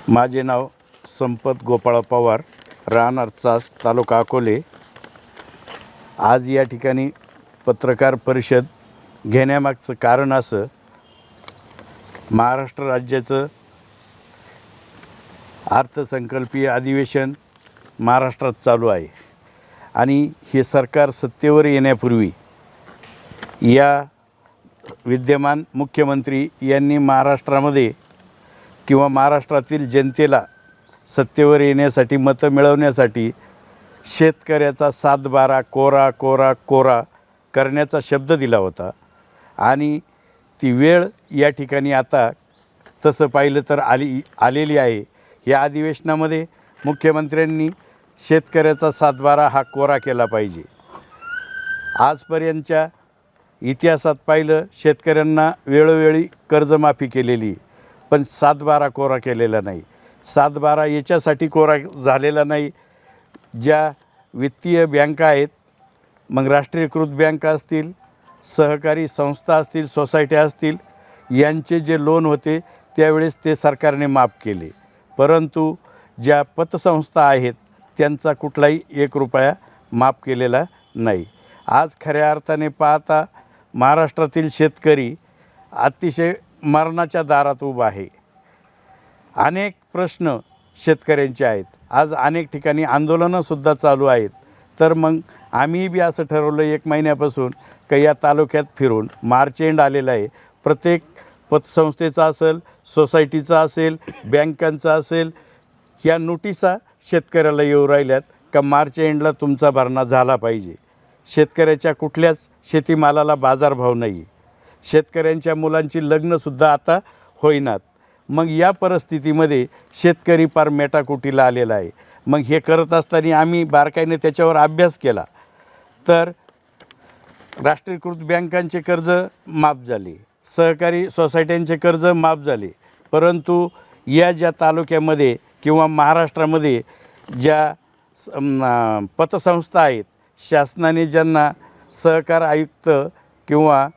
माझे नाव संपत गोपाळ पवार, राहणार चास, तालुका अकोले। आज या ठिकाणी पत्रकार परिषद घेण्यामागचं कारण असं, महाराष्ट्र राज्याचं अर्थसंकल्पीय अधिवेशन महाराष्ट्रात चालू आहे आणि हे सरकार सत्तेवर येण्यापूर्वी या विद्यमान मुख्यमंत्री यांनी महाराष्ट्रामध्ये किंवा महाराष्ट्रातील जनतेला सत्तेवर येण्यासाठी मतं मिळवण्यासाठी शेतकऱ्याचा 7-12 कोरा कोरा कोरा करण्याचा शब्द दिला होता आणि ती वेळ या ठिकाणी आता तसं पाहिलं तर आलेली आहे। या अधिवेशनामध्ये मुख्यमंत्र्यांनी शेतकऱ्याचा 7-12 हा कोरा केला पाहिजे। आजपर्यंतच्या इतिहासात पाहिलं, शेतकऱ्यांना वेळोवेळी कर्जमाफी केलेली, पण 7-12 कोरा केलेला नाही। 7-12 याच्यासाठी कोरा झालेला नाही, ज्या वित्तीय बँका आहेत, मग राष्ट्रीयकृत बँका असतील, सहकारी संस्था असतील, सोसायट्या असतील, यांचे जे लोन होते त्यावेळेस ते सरकारने माफ केले, परंतु ज्या पतसंस्था आहेत त्यांचा कुठलाही 1 रुपया माफ केलेला नाही। आज खऱ्या अर्थाने पाहता महाराष्ट्रातील शेतकरी अतिशय मरणाच्या दारात उभा आहे। अनेक प्रश्न शेतकऱ्यांचे आहेत। आज अनेक ठिकाणी आंदोलनंसुद्धा चालू आहेत। तर मग आम्ही बी असं ठरवलं 1 महिन्यापासून की या तालुक्यात फिरून, मार्च एंड आलेला आहे, प्रत्येक पतसंस्थेचा असेल, सोसायटीचा असेल, बँकांचा असेल, या नोटिसा शेतकऱ्याला येऊ राहिल्यात का मार्च एंडला तुमचा भरणा झाला पाहिजे। शेतकऱ्याच्या कुठल्याच शेतीमालाला बाजारभाव नाही, शेतकऱ्यांच्या मुलांची लग्नसुद्धा आता होईनात। मग या परिस्थितीमध्ये शेतकरी फार मेटाकुटीला आलेला आहे। मग हे करत असताना आम्ही बारकाईने त्याच्यावर अभ्यास केला तर राष्ट्रीयकृत बँकांचे कर्ज माफ झाले, सहकारी सोसायट्यांचे कर्ज माफ झाले, परंतु या ज्या तालुक्यामध्ये किंवा महाराष्ट्रामध्ये ज्या पतसंस्था आहेत, शासनाने ज्यांना सहकार आयुक्त किंवा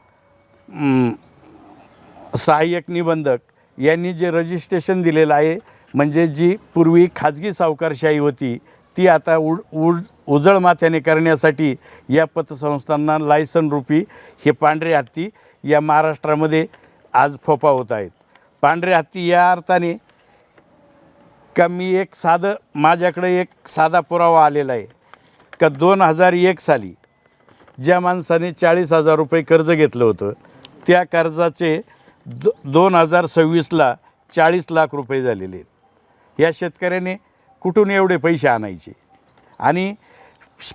सहाय्यक निबंधक यांनी जे रजिस्ट्रेशन दिलेलं आहे, म्हणजे जी पूर्वी खाजगी सावकारशाही होती ती आता उजळ माथ्याने करण्यासाठी या पतसंस्थांना लायसन रूपी हे पांढरे हत्ती या महाराष्ट्रामध्ये आज फोफा होत आहेत। पांढरे हत्ती या अर्थाने का माझ्याकडे एक साधा पुरावा आलेला आहे का 2001 साली ज्या माणसाने 40,000 रुपये कर्ज घेतलं होतं त्या कर्जाचे 2026ला 40 लाख रुपये झालेले आहेत। या शेतकऱ्याने कुठून एवढे पैसे आणायचे? आणि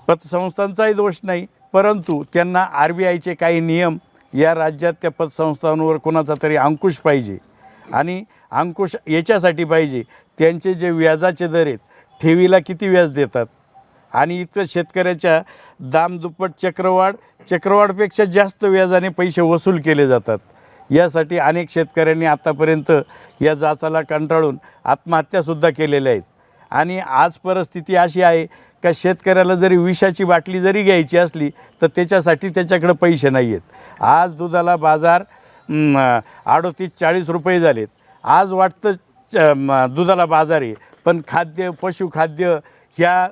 पतसंस्थांचाही दोष नाही, परंतु त्यांना RBIचे काही नियम, या राज्यात त्या पतसंस्थांवर कोणाचा तरी अंकुश पाहिजे आणि अंकुश याच्यासाठी पाहिजे त्यांचे जे व्याजाचे दर आहेत, ठेवीला किती व्याज देतात आणि इतकं शेतकऱ्याच्या दामदुप्पट चक्रवाढपेक्षा जास्त व्याजाने पैसे वसूल केले जातात। यासाठी अनेक शेतकऱ्यांनी आतापर्यंत या जाचाला कंटाळून आत्महत्यासुद्धा केलेल्या आहेत आणि आज परिस्थिती अशी आहे का शेतकऱ्याला जरी विषाची बाटली जरी घ्यायची असली तर त्याच्यासाठी त्याच्याकडे पैसे नाही आहेत। आज दुधाला बाजार 38-40 रुपये झालेत। आज वाटतं दुधाला बाजार आहे, पण खाद्य, पशुखाद्य, ह्या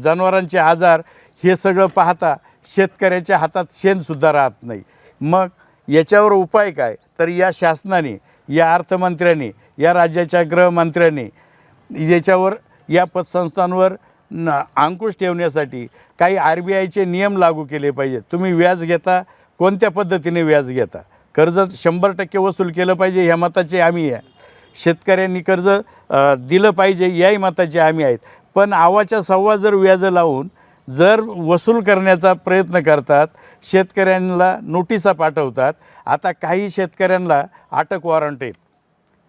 जनावरांचे आजार हे सगळं पाहता शेतकऱ्याच्या हातात शेणसुद्धा राहत नाही। मग याच्यावर उपाय काय? तर या शासनाने, या अर्थमंत्र्याने, या राज्याच्या गृहमंत्र्याने याच्यावर, या पतसंस्थांवर अंकुश ठेवण्यासाठी काही RBIचे नियम लागू केले पाहिजे। तुम्ही व्याज घेता, कोणत्या पद्धतीने व्याज घेता? कर्ज 100% वसूल केलं पाहिजे ह्या मताचे आम्ही आहे। शेतकऱ्यांनी कर्ज दिलं पाहिजे याही मताचे आम्ही आहेत, पण आवाच्या सव्वा जर व्याज लावून जर वसूल करण्याचा प्रयत्न करतात, शेतकऱ्यांना नोटिसा पाठवतात। आता काही शेतकऱ्यांना अटक वॉरंट आहेत,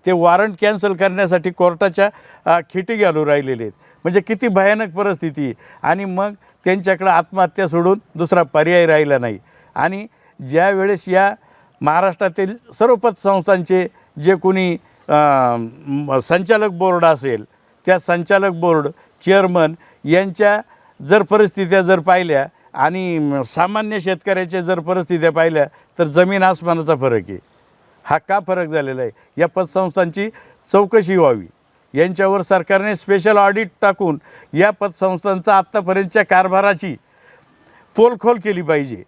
ते वॉरंट कॅन्सल करण्यासाठी कोर्टाच्या खिटी घालू राहिलेले आहेत। म्हणजे किती भयानक परिस्थिती, आणि मग त्यांच्याकडे आत्महत्या सोडून दुसरा पर्याय राहिला नाही। आणि ज्या वेळेस या महाराष्ट्रातील सर्व पतसंस्थांचे जे कोणी संचालक बोर्ड असेल, त्या संचालक बोर्ड चेअरमन यांच्या जर परिस्थित्या जर पाहिल्या आणि सामान्य शेतकऱ्याच्या जर परिस्थित्या पाहिल्या तर जमीन आसमानाचा फरक आहे। हा का फरक झालेला आहे? या पतसंस्थांची चौकशी व्हावी, यांच्यावर सरकारने स्पेशल ऑडिट टाकून या पतसंस्थांचा आत्तापर्यंतच्या कारभाराची पोलखोल केली पाहिजे.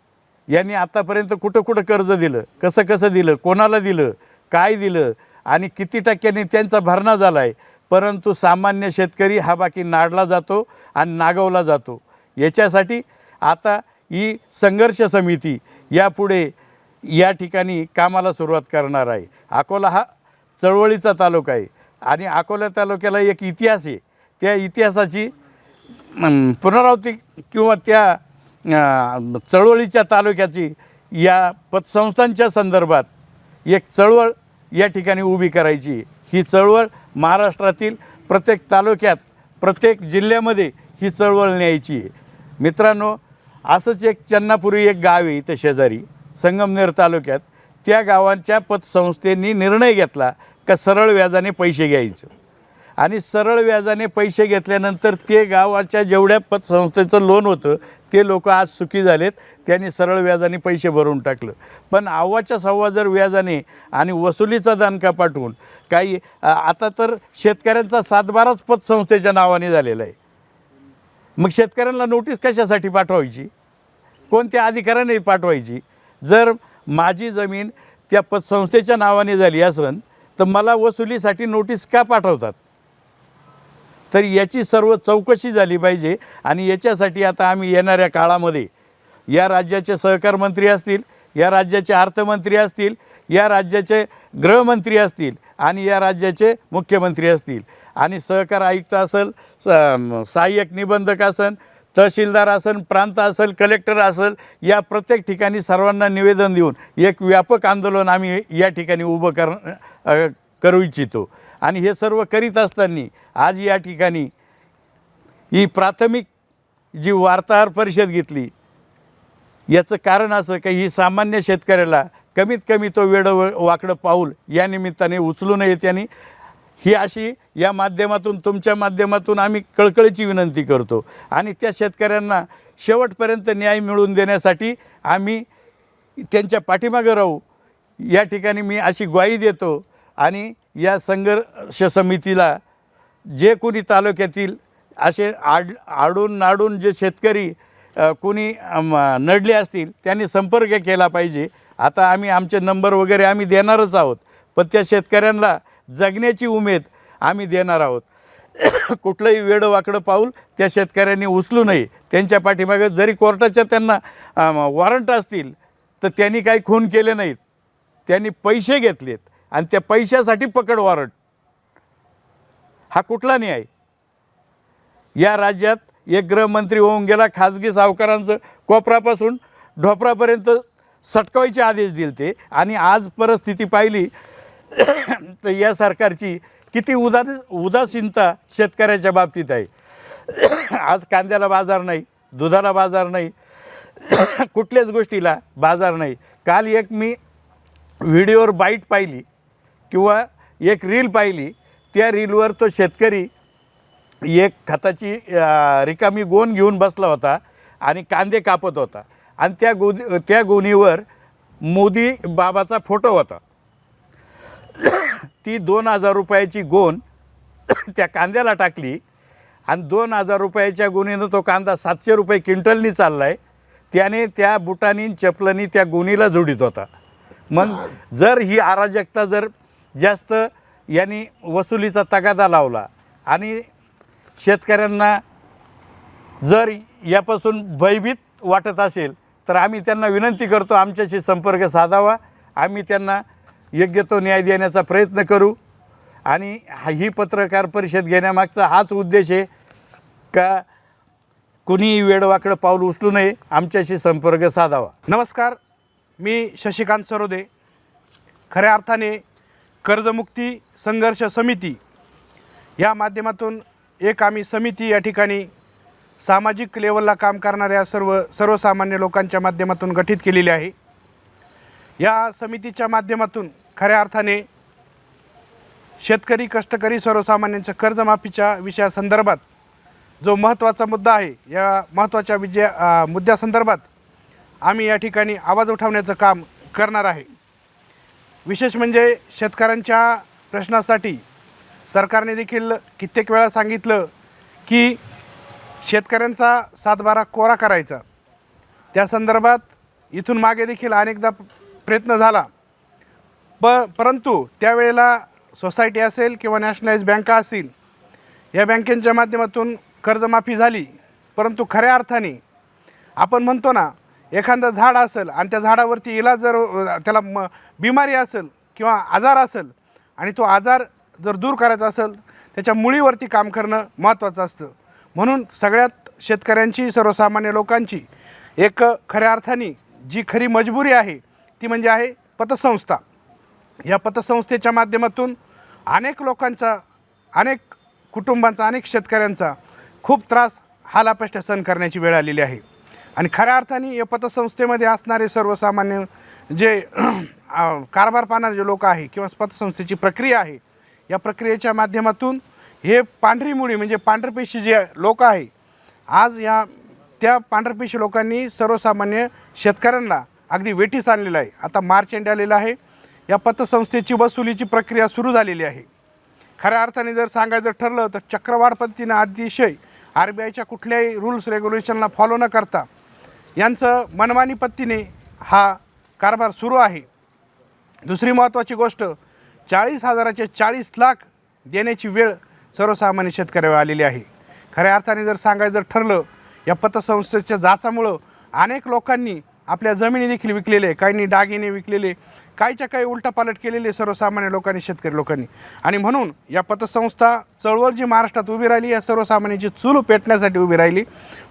यांनी आत्तापर्यंत कुठं कुठं कर्ज दिलं, कसं कसं दिलं, कोणाला दिलं, काय दिलं आणि किती टक्क्यांनी त्यांचा भरणा झाला आहे. परंतु सामान्य शेतकरी हा बाकी नाडला जातो आणि नागवला जातो. याच्यासाठी आता ही संघर्ष समिती यापुढे या ठिकाणी कामाला सुरुवात करणार आहे. अकोला हा चळवळीचा तालुका आहे आणि अकोला तालुक्याला एक इतिहास आहे. त्या इतिहासाची पुनरावृत्ती किंवा त्या चळवळीच्या तालुक्याची या पतसंस्थांच्या संदर्भात एक चळवळ या ठिकाणी उभी करायची. ही चळवळ महाराष्ट्रातील प्रत्येक तालुक्यात, प्रत्येक जिल्ह्यामध्ये ही चळवळ न्यायची आहे. मित्रांनो, असंच एक चन्नापुरी एक गाव आहे इथं शेजारी संगमनेर तालुक्यात. त्या गावांच्या पतसंस्थेनी निर्णय घेतला का सरळ व्याजाने पैसे घ्यायचं आणि सरळ व्याजाने पैसे घेतल्यानंतर ते गावाच्या जेवढ्या पतसंस्थेचं लोन होतं ते लोक आज सुखी झालेत. त्यांनी सरळ व्याजाने पैसे भरून टाकलं. पण अव्वाच्या सव्वा जर व्याजाने आणि वसुलीचा दणका पाठवून काही आता तर शेतकऱ्यांचा 7-12च पतसंस्थेच्या नावाने झालेला आहे. मग शेतकऱ्यांना नोटीस कशासाठी पाठवायची, कोणत्या अधिकाऱ्याने पाठवायची? जर माझी जमीन त्या पतसंस्थेच्या नावाने झाली असेल तर मला वसुलीसाठी नोटीस का पाठवतात? तर याची सर्व चौकशी झाली पाहिजे. आणि याच्यासाठी आता आम्ही येणाऱ्या काळामध्ये या राज्याचे सहकार मंत्री असतील, या राज्याचे अर्थमंत्री असतील, या राज्याचे गृहमंत्री असतील आणि या राज्याचे मुख्यमंत्री असतील आणि सहकार आयुक्त असेल, सहाय्यक निबंधक असेल, तहसीलदार असेल, प्रांत असेल, कलेक्टर असेल, या प्रत्येक ठिकाणी सर्वांना निवेदन देऊन एक व्यापक आंदोलन आम्ही या ठिकाणी उभं करू इच्छितो. आणि हे सर्व करीत असताना आज या ठिकाणी ही प्राथमिक जी वार्ताहर परिषद घेतली याचं कारण असं की ही सामान्य शेतकऱ्याला कमीत कमी तो वेडं वाकडं पाऊल या निमित्ताने उचलू नये. त्यांनी ही अशी या माध्यमातून, तुमच्या माध्यमातून आम्ही कळकळीची विनंती करतो. आणि त्या शेतकऱ्यांना शेवटपर्यंत न्याय मिळवून देण्यासाठी आम्ही त्यांच्या पाठीमागं राहू या ठिकाणी मी अशी ग्वाही देतो. आणि या संघर्ष समितीला जे कोणी तालुक्यातील असे आडून नाडून जे शेतकरी कोणी नडले असतील त्यांनी संपर्क केला पाहिजे. आता आम्ही आमचे नंबर वगैरे आम्ही देणारच आहोत, पण त्या शेतकऱ्यांना जगण्याची उमेद आम्ही देणार आहोत. कुठलंही वेडंवाकडं पाऊल त्या शेतकऱ्यांनी उचलू नये. त्यांच्या पाठीमागे जरी कोर्टाच्या त्यांना वॉरंट असतील तर त्यांनी काही खून केले नाहीत, त्यांनी पैसे घेतलेत आणि त्या पैशासाठी पकड वॉरंट. हा कुठला न्याय? या राज्यात एक गृहमंत्री होऊन गेला, खाजगी सावकारांचं कोपरापासून ढोपरापर्यंत सटकवायचे आदेश दिले आणि आज परिस्थिती पाहिली तर या सरकारची किती उदासीनता शेतकऱ्याच्या बाबतीत आहे. आज कांद्याला बाजार नाही, दुधाला बाजार नाही, कुठल्याच गोष्टीला बाजार नाही. काल एक मी व्हिडिओवर बाईट पाहिली किंवा एक रील पाहिली. त्या रीलवर तो शेतकरी एक खताची रिकामी गोण घेऊन बसला होता आणि कांदे कापत होता आणि त्या गोणीवर मोदी बाबाचा फोटो होता. ती 2000 रुपयाची गोण त्या कांद्याला टाकली आणि 2000 रुपयाच्या गोणीनं तो कांदा 700 रुपये क्विंटलनी चालला आहे. त्याने त्या बुटानी चपलानी त्या गोणीला जोडीत होता. मग जर ही अराजकता जर जास्त यांनी वसुलीचा तगादा लावला आणि शेतकऱ्यांना जर यापासून भयभीत वाटत असेल तर आम्ही त्यांना विनंती करतो आमच्याशी संपर्क साधावा. आम्ही त्यांना योग्य तो न्याय देण्याचा प्रयत्न करू. आणि ही पत्रकार परिषद घेण्यामागचा हाच उद्देश आहे का कुणीही वेडवाकडं पाऊल उचलू नये, आमच्याशी संपर्क साधावा. नमस्कार, मी शशिकांत सरोदे. खऱ्या अर्थाने कर्जमुक्ती संघर्ष समिती या माध्यमातून एक आम्ही समिती या ठिकाणी सामाजिक लेवलला काम करणाऱ्या सर्वसामान्य लोकांच्या माध्यमातून गठीत केलेली आहे. या समितीच्या माध्यमातून खऱ्या अर्थाने शेतकरी, कष्टकरी, सर्वसामान्यांच्या कर्जमाफीच्या विषयासंदर्भात जो महत्त्वाचा मुद्दा आहे, या महत्त्वाच्या मुद्द्यासंदर्भात आम्ही या ठिकाणी आवाज उठवण्याचं काम करणार आहे. विशेष म्हणजे शेतकऱ्यांच्या प्रश्नासाठी सरकारने देखील कित्येक वेळा सांगितलं की शेतकऱ्यांचा सातबारा कोरा करायचा, त्या संदर्भात इथून मागे देखील अनेकदा प्रयत्न झाला. परंतु त्यावेळेला सोसायटी असेल किंवा नॅशनलाइज बँका असतील, या बँकेच्या माध्यमातून कर्जमाफी झाली. परंतु खऱ्या अर्थाने आपण म्हणतो ना, एखादं झाड असेल आणि त्या झाडावरती इलाज जर त्याला बिमारी असेल किंवा आजार असेल आणि तो आजार जर दूर करायचा असेल, त्याच्या मुळीवरती काम करणं महत्त्वाचं असतं. म्हणून सगळ्यात शेतकऱ्यांची, सर्वसामान्य लोकांची एक खऱ्या अर्थाने जी खरी मजबुरी आहे ती म्हणजे आहे पतसंस्था. या पतसंस्थेच्या माध्यमातून अनेक लोकांचा, अनेक कुटुंबांचा, अनेक शेतकऱ्यांचा खूप त्रास, हालापेष्टा सहन करण्याची वेळ आलेली आहे. आणि खऱ्या अर्थाने या पतसंस्थेमध्ये असणारे सर्वसामान्य जे कारभार पाहणारे जे लोक आहे किंवा पतसंस्थेची प्रक्रिया आहे, या प्रक्रियेच्या माध्यमातून हे पांढरी मुळी म्हणजे पांढरपेशी जे लोक आहे, आज त्या पांढरपेशी लोकांनी सर्वसामान्य शेतकऱ्यांना अगदी वेठीस आणलेलं आहे. आता मार्च एंड आलेला आहे, या पतसंस्थेची वसुलीची प्रक्रिया सुरू झालेली आहे. खऱ्या अर्थाने जर सांगायचं ठरलं तर चक्रवाढ पद्धतीनं अतिशय RBIच्या कुठल्याही रूल्स रेग्युलेशनला फॉलो न करता यांचं मनमानी पद्धतीने हा कारभार सुरू आहे. दुसरी महत्त्वाची गोष्ट, 40,000चे 40 लाख देण्याची वेळ सर्वसामान्य शेतकऱ्यावर आलेली आहे. खऱ्या अर्थाने जर सांगायचं ठरलं, या पतसंस्थेच्या जाचामुळं अनेक लोकांनी आपल्या जमिनी देखील विकलेले, काहींनी दागिने विकलेले, काहीच्या काही उलटापालट केलेले सर्वसामान्य लोकांनी, शेतकरी लोकांनी. आणि म्हणून या पतसंस्था चळवळ जी महाराष्ट्रात उभी राहिली, या सर्वसामान्याची चूल पेटण्यासाठी उभी राहिली.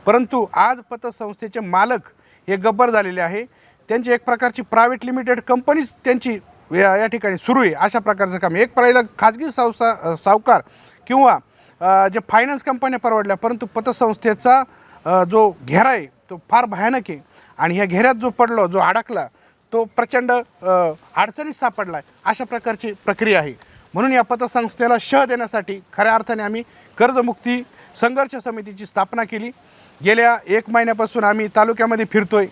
परंतु आज पतसंस्थेचे मालक हे गब्बर झालेले आहे. त्यांची एक प्रकारची प्रायव्हेट लिमिटेड कंपनीच त्यांची या ठिकाणी सुरू आहे. अशा प्रकारचं काम, एक पहिलं खाजगी सावकार किंवा जे फायनान्स कंपन्या परवडल्या, परंतु पतसंस्थेचा जो घेरा आहे तो फार भयानक आहे. आणि ह्या घेऱ्यात जो पडलो, जो अडकला, तो प्रचंड अडचणीत सापडला आहे. अशा प्रकारची प्रक्रिया आहे. म्हणून या पतसंस्थेला शह देण्यासाठी खऱ्या अर्थाने आम्ही कर्जमुक्ती संघर्ष समितीची स्थापना केली. गेल्या 1 महिन्यापासून आम्ही तालुक्यामध्ये फिरतोय,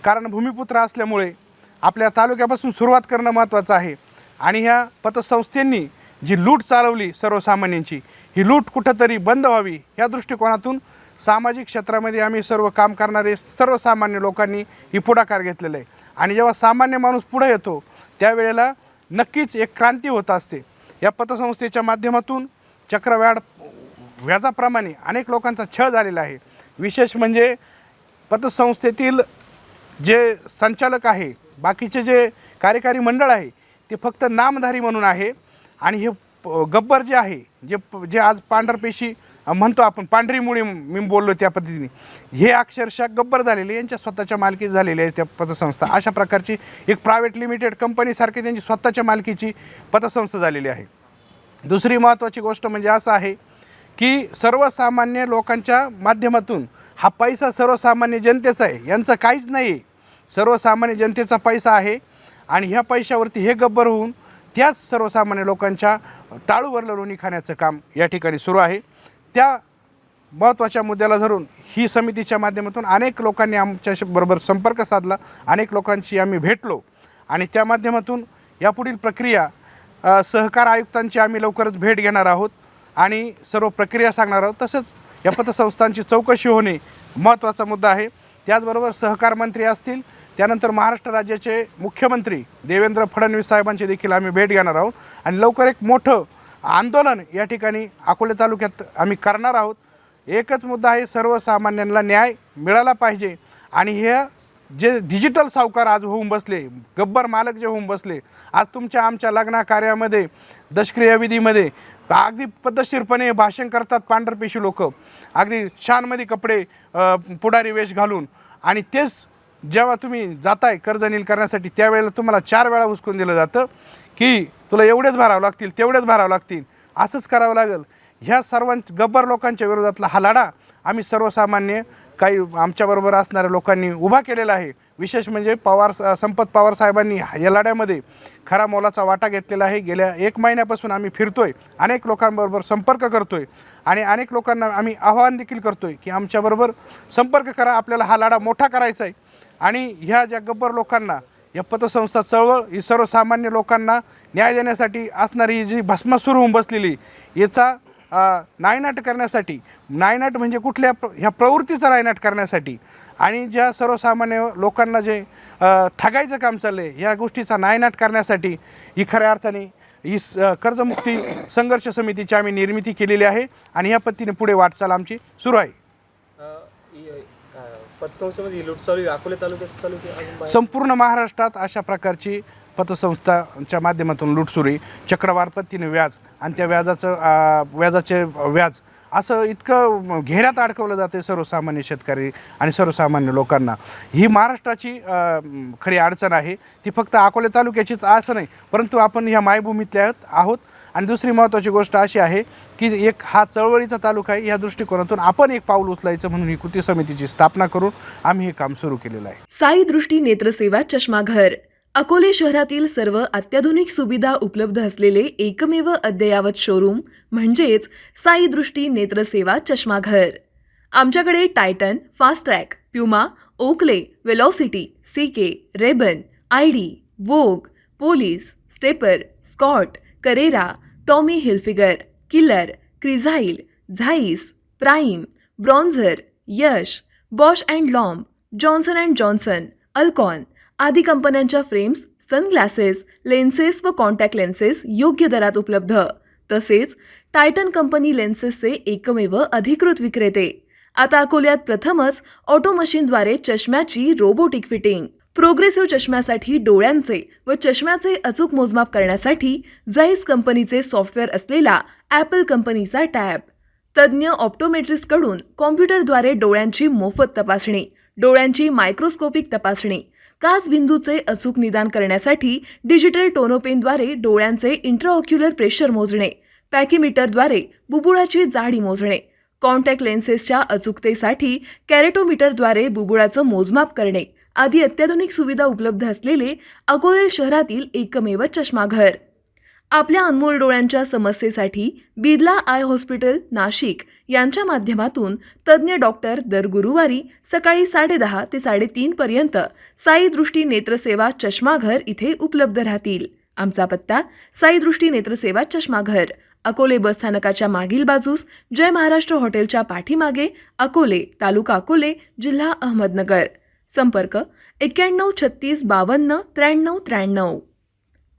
कारण भूमिपुत्र असल्यामुळे आपल्या तालुक्यापासून सुरुवात करणं महत्त्वाचं आहे. आणि ह्या पतसंस्थेंनी जी लूट चालवली सर्वसामान्यांची, ही लूट कुठंतरी बंद व्हावी या दृष्टिकोनातून सामाजिक क्षेत्रामध्ये आम्ही सर्व काम करणारे सर्वसामान्य लोकांनी ही पुढाकार घेतलेला आहे. आणि जेव्हा सामान्य माणूस पुढे येतो त्यावेळेला नक्कीच एक क्रांती होत असते. या पतसंस्थेच्या माध्यमातून व्याजाप्रमाणे अनेक लोकांचा छळ झालेला आहे. विशेष म्हणजे पतसंस्थेतील जे संचालक आहे, बाकीचे जे कार्यकारी मंडळ आहे, ते फक्त नामधारी म्हणून आहे. आणि हे गब्बर जे आहे, जे आज पांढरपेशी म्हणतो आपण, पांढरी मुळी मी बोललो त्या पद्धतीने, हे अक्षरशः गब्बर झालेले, यांच्या स्वतःच्या मालकी झालेली आहे त्या पतसंस्था. अशा प्रकारची एक प्रायव्हेट लिमिटेड कंपनीसारखी त्यांची स्वतःच्या मालकीची पतसंस्था झालेली आहे. दुसरी महत्त्वाची गोष्ट म्हणजे असं आहे की सर्वसामान्य लोकांच्या माध्यमातून हा पैसा सर्वसामान्य जनतेचा आहे, यांचं काहीच नाही आहे. सर्वसामान्य जनतेचा पैसा आहे आणि ह्या पैशावरती हे गब्बर होऊन त्याच सर्वसामान्य लोकांच्या टाळूवरलं लोणी खाण्याचं काम या ठिकाणी सुरू आहे. त्या महत्त्वाच्या मुद्द्याला धरून ही समितीच्या माध्यमातून अनेक लोकांनी आमच्याबरोबर संपर्क साधला, अनेक लोकांशी आम्ही भेटलो. आणि त्या माध्यमातून यापुढील प्रक्रिया सहकार आयुक्तांची आम्ही लवकरच भेट घेणार आहोत आणि सर्व प्रक्रिया सांगणार आहोत. तसंच या पतसंस्थांची चौकशी होणे महत्त्वाचा मुद्दा आहे. त्याचबरोबर सहकार मंत्री असतील, त्यानंतर महाराष्ट्र राज्याचे मुख्यमंत्री देवेंद्र फडणवीस साहेबांची देखील आम्ही भेट घेणार आहोत. आणि लवकर एक मोठं आंदोलन या ठिकाणी अकोले तालुक्यात आम्ही करणार आहोत. एकच मुद्दा आहे, सर्वसामान्यांना न्याय मिळाला पाहिजे. आणि हे जे डिजिटल सावकार आज होऊन बसले, गब्बर मालक जे होऊन बसले, आज तुमच्या आमच्या लग्न कार्यामध्ये, दशक्रिया विधीमध्ये अगदी पद्धतशीरपणे भाषण करतात पांढरपेशी लोक, अगदी शानमध्ये कपडे, पुढारी वेश घालून. आणि तेच जेव्हा तुम्ही जाताय कर्ज नील करण्यासाठी, त्यावेळेला तुम्हाला 4 वेळा हुसकून दिलं जातं की तुला एवढेच भरावं लागतील, तेवढेच भरावं लागतील, असंच करावं लागेल. ह्या गब्बर लोकांच्या विरोधातला हा लढा आम्ही सर्वसामान्य काही आमच्याबरोबर असणाऱ्या लोकांनी उभा केलेला आहे. विशेष म्हणजे संपत पवार साहेबांनी या लढ्यामध्ये खरा मोलाचा वाटा घेतलेला आहे. गेल्या 1 महिन्यापासून आम्ही फिरतोय, अनेक लोकांबरोबर संपर्क करतोय आणि अनेक लोकांना आम्ही आवाहन देखील करतोय की आमच्याबरोबर संपर्क करा, आपल्याला हा लढा मोठा करायचा आहे. आणि ह्या ज्या गब्बर लोकांना, या पतसंस्था चळवळ ही सर्वसामान्य लोकांना न्याय देण्यासाठी असणारी जी भस्मासूर होऊन बसलेली, याचा नायनाट करण्यासाठी, नायनाट म्हणजे कुठल्या ह्या प्रवृत्तीचा नायनाट करण्यासाठी आणि ज्या सर्वसामान्य लोकांना जे ठगायचं काम चाललं आहे ह्या गोष्टीचा नायनाट करण्यासाठी ही खऱ्या अर्थाने ही कर्जमुक्ती संघर्ष समितीची आम्ही निर्मिती केलेली आहे आणि ह्या पद्धतीने पुढे वाटचाल आमची सुरू आहे. पतसंस्थेमध्ये लूट चालू आहे अकोले तालुक्यात चालू आहे अजून बाहेर? संपूर्ण महाराष्ट्रात अशा प्रकारची पतसंस्थांच्या माध्यमातून लूट सुरू आहे. चक्रवार पद्धतीने व्याज आणि त्या व्याजाचे व्याज असं इतकं घेऱ्यात अडकवलं जाते सर्वसामान्य शेतकरी आणि सर्वसामान्य लोकांना. ही महाराष्ट्राची खरी अडचण आहे. ती फक्त अकोले तालुक्याचीच असं नाही, परंतु आपण ह्या मायभूमीतल्या आहोत. आणि दुसरी महत्त्वाची गोष्ट अशी आहे की एक हा चळवळीचा तालुका आहे. या दृष्टिकोनातून आपण एक पाऊल उचलायचं म्हणून ही कृती समितीची स्थापना करून आम्ही हे काम सुरू केलेलं आहे. साई दृष्टी नेत्रसेवा चष्माघर अकोले शहरातील सर्व अत्याधुनिक सुविधा उपलब्ध असलेले एकमेव अद्ययावत शोरूम म्हणजेच साई दृष्टी नेत्रसेवा चष्माघर. आमच्याकडे Titan, fast track, Puma, Oakley, Velocity, CK, Rayban, ID, Vogue, Police, stepper, Scott, Carrera, Tommy Hilfiger, killer, Crizal, Zeiss, prime, bronzer, Yash, Bausch and Lomb, Johnson and Johnson, Alcon आदी कंपन्यांच्या फ्रेम्स, सनग्लासेस, लेन्सेस व contact lenses योग्य दरात उपलब्ध. तसेच Titan company लेन्सेसचे एकमेव अधिकृत विक्रेते. आता अकोल्यात प्रथमच ऑटो मशीनद्वारे चष्म्याची रोबोटिक फिटिंग. प्रोग्रेसिव्ह चष्म्यासाठी डोळ्यांचे व चष्म्याचे अचूक मोजमाप करण्यासाठी जाईस कंपनीचे सॉफ्टवेअर असलेला ॲपल कंपनीचा टॅब. तज्ज्ञ ऑप्टोमेट्रिस्टकडून कॉम्प्युटरद्वारे डोळ्यांची मोफत तपासणी, डोळ्यांची मायक्रोस्कोपिक तपासणी, काचबिंदूचे अचूक निदान करण्यासाठी डिजिटल टोनोपेनद्वारे डोळ्यांचे इंट्राऑक्युलर प्रेशर मोजणे, पॅकीमीटरद्वारे बुबुळाची जाडी मोजणे, कॉन्टॅक्ट लेन्सेसच्या अचूकतेसाठी कॅरेटोमीटरद्वारे बुबुळाचं मोजमाप करणे आदी अत्याधुनिक सुविधा उपलब्ध असलेले अकोले शहरातील एकमेव चष्माघर. आपल्या अनमोल डोळ्यांच्या समस्येसाठी बिर्ला आय हॉस्पिटल नाशिक यांच्या माध्यमातून तज्ज्ञ डॉक्टर दर गुरुवारी सकाळी 10:30 ते 3:30 पर्यंत साई दृष्टी नेत्रसेवा चष्माघर इथे उपलब्ध राहतील. आमचा पत्ता साई दृष्टी नेत्रसेवा चष्माघर, अकोले बसस्थानकाच्या मागील बाजूस, जय महाराष्ट्र हॉटेलच्या पाठीमागे, अकोले, तालुका अकोले, जिल्हा अहमदनगर. संपर्क 91 36 52 93 93.